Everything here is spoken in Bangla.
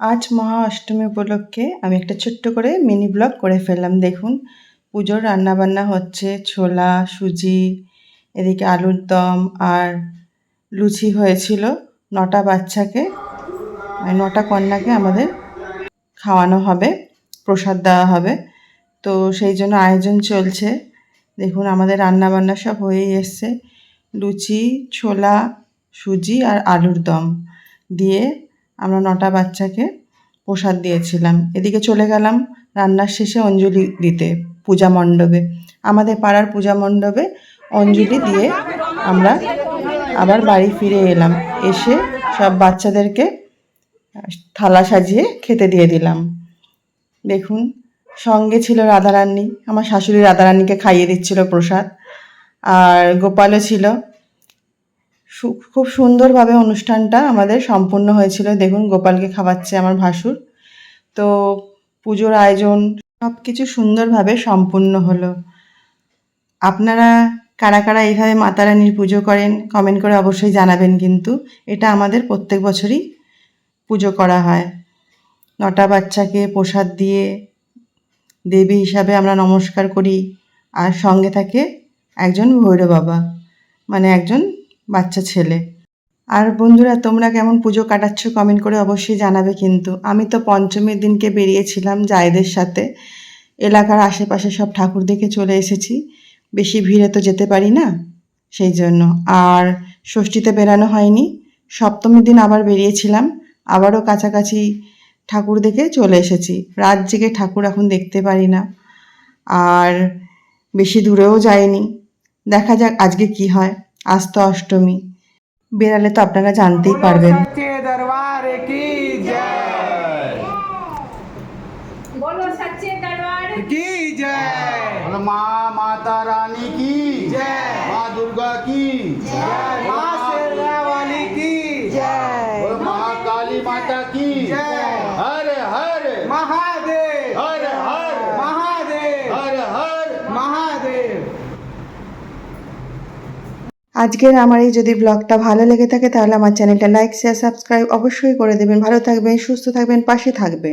আজ মহা অষ্টমী উপলক্ষে আমি একটা ছোট্ট করে মিনি ব্লগ করে ফেললাম। দেখুন পুজোর রান্নাবান্না হচ্ছে, ছোলা, সুজি, এদিকে আলুর দম আর লুচি হয়েছিল। 9টা বাচ্চাকে, 9টা কন্যাকে আমাদের খাওয়ানো হবে, প্রসাদ দেওয়া হবে। তো সেই জন্য আয়োজন চলছে। দেখুন আমাদের রান্নাবান্না সব হয়েই এসছে। লুচি, ছোলা, সুজি আর আলুর দম দিয়ে আমরা 9টা বাচ্চাকে প্রসাদ দিয়েছিলাম। এদিকে চলে গেলাম রান্নার শেষে অঞ্জলি দিতে পূজা মণ্ডপে। আমাদের পাড়ার পূজা মণ্ডপে অঞ্জলি দিয়ে আমরা আবার বাড়ি ফিরে এলাম। এসে সব বাচ্চাদেরকে থালা সাজিয়ে খেতে দিয়ে দিলাম। দেখুন সঙ্গে ছিল রাধারানী, আমার শাশুড়ি রাধারানীকে খাইয়ে দিচ্ছিল প্রসাদ, আর গোপালও ছিল। খুব সুন্দরভাবে অনুষ্ঠানটা আমাদের সম্পূর্ণ হয়েছিল। দেখুন গোপালকে খাওয়াচ্ছে আমার ভাসুর। তো পুজোর আয়োজন সব কিছু সুন্দরভাবে সম্পূর্ণ হলো। আপনারা কারা কারা এইভাবে মাতা রানীর পুজো করেন কমেন্ট করে অবশ্যই জানাবেন। কিন্তু এটা আমাদের প্রত্যেক বছরই পুজো করা হয়। 9টা বাচ্চাকে প্রসাদ দিয়ে দেবী হিসাবে আমরা নমস্কার করি। আর সঙ্গে থাকে একজন ভৈরব বাবা, মানে একজন বাচ্চা ছেলে। আর বন্ধুরা তোমরা কেমন পুজো কাটাচ্ছ কমেন্ট করে অবশ্যই জানাবে। কিন্তু আমি তো পঞ্চমীর দিনকে বেরিয়েছিলাম জায়েদের সাথে, এলাকার আশেপাশে সব ঠাকুর দেখে চলে এসেছি। বেশি ভিড়ে তো যেতে পারি না, সেই জন্য। আর ষষ্ঠীতে বেরানো হয়নি। সপ্তমীর দিন আবার বেরিয়েছিলাম, আবারও কাছাকাছি ঠাকুর দেখে চলে এসেছি। রাত জেগে ঠাকুর এখন দেখতে পারি না, আর বেশি দূরেও যাইনি। দেখা যাক আজকে কি হয়। আজ তো অষ্টমী, বেরালে তো আপনারা জানতেই পারবেন। दरबार की जय, बोलो सच्चे दरबार की जय, माँ माता रानी की जय, माँ दुर्गा की जय, माँ शेरावाली की जय, और महाकाली माता की जय, हर हर महादेव, हर हर महादेव, हर हर महादेव। আজকের আমার এই যদি ব্লগটা ভালো লেগে থাকে তাহলে আমার চ্যানেলটা লাইক, শেয়ার, সাবস্ক্রাইব অবশ্যই করে দেবেন। ভালো থাকবেন, সুস্থ থাকবেন, পাশে থাকবেন।